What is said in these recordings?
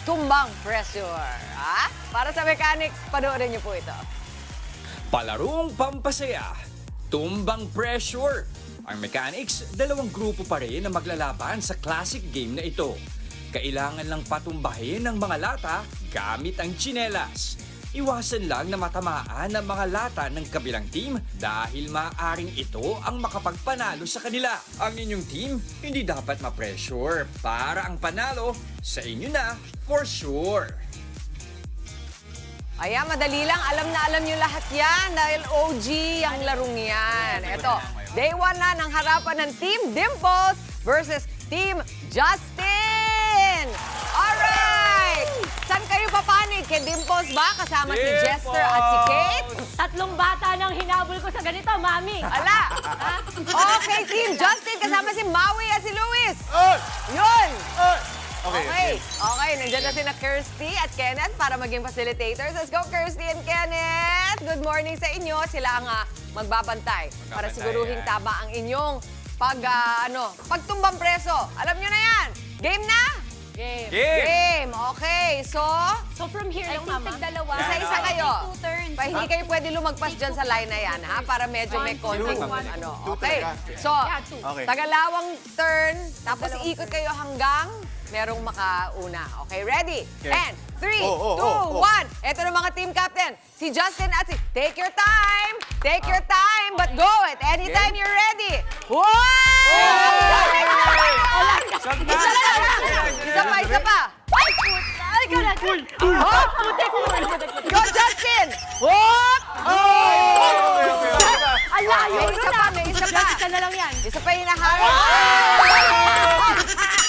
tumbang pressure. Ha? Para sa mechanics, panoorin niyo po ito. Palarong pampasaya, tumbang pressure. Ang mechanics, dalawang grupo pa rin na maglalaban sa classic game na ito. Kailangan lang patumbahin ng mga lata gamit ang tsinelas. Iwasan lang na matamaan ang mga lata ng kabilang team dahil maaaring ito ang makapagpanalo sa kanila. Ang inyong team hindi dapat ma-pressure para ang panalo sa inyo na for sure. Ayan, madali lang. Alam nyo lahat yan dahil OG ang larong yan. Ito, day 1 na ng harapan ng Team Dimples versus Team Justin! Alright! Saan kayo papanig? Kay Dimples ba? Kasama si Jester at si Kate? Tatlong bata nang hinabol ko sa ganito, Mami. Ala! Okay, Team Justin kasama si Maui at si Luis. Oy! Yun! Oy! Okay, nandiyan na sina Kirsty at Kenneth para maging facilitators. Let's go, Kirsty and Kenneth! Good morning sa inyo. Sila ang magbabantay para siguruhin tama ang inyong pagtumbang preso. Alam nyo na yan! Game na? Game. Game! Okay, so from here lang, Mama. Dalawa. isa-isa kayo. Two turns. Hindi kayo pwede lumagpas dyan sa line na yan, ha? Para medyo may konting Okay. So, Okay. tagalawang turn, tapos ikot kayo hanggang merong makauna. Okay, ready? Okay. And 3, 2, 1. Ito na mga team captain. Si Justin at si... Take your time! Take your time, but go it anytime you're ready. Wow! Isa pa. Ay, ikaw na. Go, Justin! Whoop! Ang layo. May isa pa. Isa na lang yan. Isa pa hinaharap.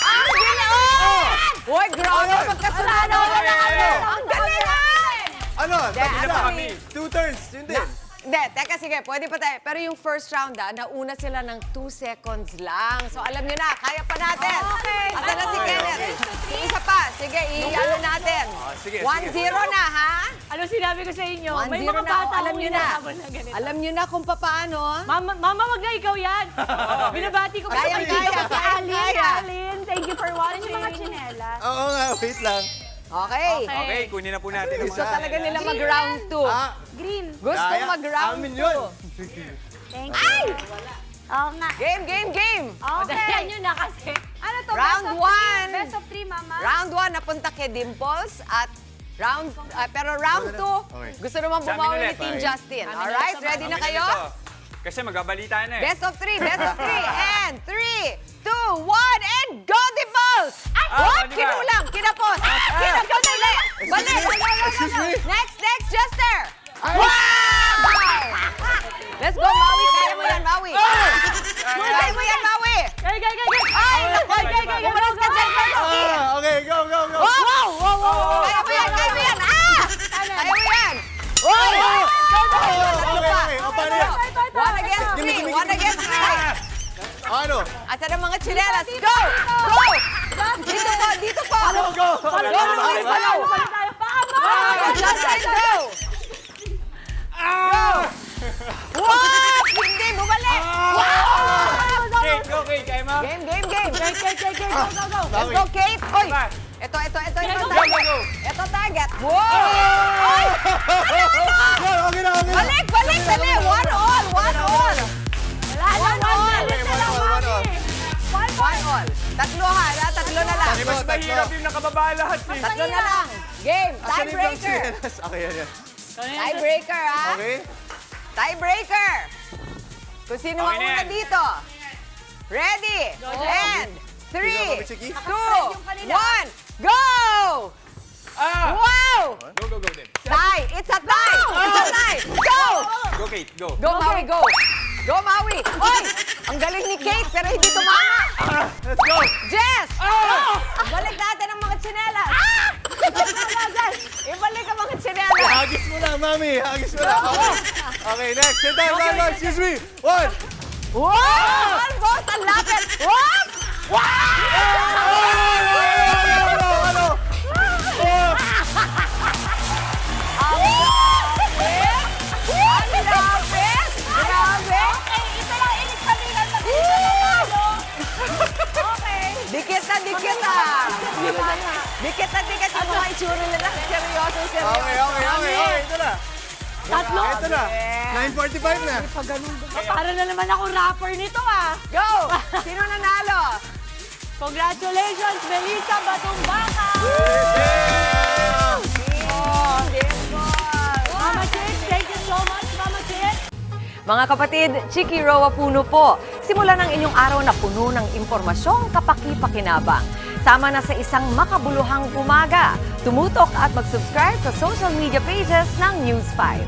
Ang galing! Uy, grabe, magkasunod. Ang galing! Ano? Actually, Two turns, yun din. Hindi, teka, sige, pwede pa tayo. Pero yung first round, nauna sila ng 2 seconds lang. So, alam nyo na, kaya pa natin. Okay. Asa na si Kenneth? Yung isa pa, sige, i-ano natin. Sige, 1-0 na, ha? Ano sinabi ko sa inyo? 1-0 May mga na, bata alam nyo na. hinahabol na ganito. Alam nyo na kung paano. Mama, wag na ikaw yan. Binabati ko pa sa Kaya, kaibigan ko si kaya, Alin. kaya. Alin, thank you for watching. Mga chinelas. Oo nga, wait lang. Okay. Okay, kunin na po natin Gusto talaga nila mag-round 2. Green. Gusto Kaya, mag-round amin 2. yun. Thank you. Oo nga. Game! Dahil yun na kasi. Ano to? Round Best of 1. three? Best of 3, Mama. Round 1 napunta kay Dimples at pero round 2, Okay. gusto naman Sa amin bumawi ni ulit. Team Okay. Justin. Alright, ready na kayo? Kasi magbabalita na eh. Best of 3, and 3, 2, 1, and go, Dimples! What? di ba? Kinulang, kinapos. Kinapos. Balik. Excuse me. Next, Jester. Wow! Let's go, Maui. Kaya mo yan, Maui. Kaya mo yan, Maui. Gay. Ay, umalis ka dyan, Kirsty. Okay, go. Wow! Kaya mo yan! Kaya mo yan! Oy! Okay. O, paano yan? 1 against 3! 1 against 3! Ano? Asan ang mga tsinelas? Go! Dito po! Go! Go, Luis! Go! Justin, go! Go! Wow! Hindi! Bumalik! Wow! Kate, go Kate, kaya mo? Game! Go. Let's go, Kate! Oy! Ito. Go. Ito target. Wow! Oy! Okay na. Balik! Dali! 1 all! 1 all! 1 all. Tatlo na lang. Di mas mahirap yung nakababa lahat eh. Tatlo na lang. Game. Tiebreaker. Okay, yan. Tiebreaker, ha? Okay? Tiebreaker. Kung sino Okay na mauna yan. dito. Ready? And 3, 2, 1, go! Wow! Go, din. Tie! It's a tie! Go! Go Kate, go. Go, Maui, go! Go, Maui! Oy! Ang galing ni Kate, pero hindi tumama! Let's go! Jess! Balik natin ang mga tsinelas! Ibalik ang mga tsinelas! Hagis mo na, mami. Hagis mo na. Okay, next. Sit down. Excuse me. 1. Wow! Almost! Ang lapit! Wow! Ano? Ang lapit! Grabe! Okay, ito lang inis sabihan sa Dikit na! Wala na. Dikit na dikit yung mga itsura nila. Seryoso. Okay. Ito na. Tatlo. Ito na. 9:45 na. Para na naman ako rapper nito ah. Go! Sino nanalo? Congratulations, Melissa Batumbaka! Team Dimples! Mama Chicks, thank you so much, Mama Chicks! Mga kapatid, Chiki Roa Puno po. Simulan ang inyong araw na puno ng impormasyong kapaki-pakinabang. Sama na sa isang makabuluhang umaga. Tumutok at mag-subscribe sa social media pages ng News 5.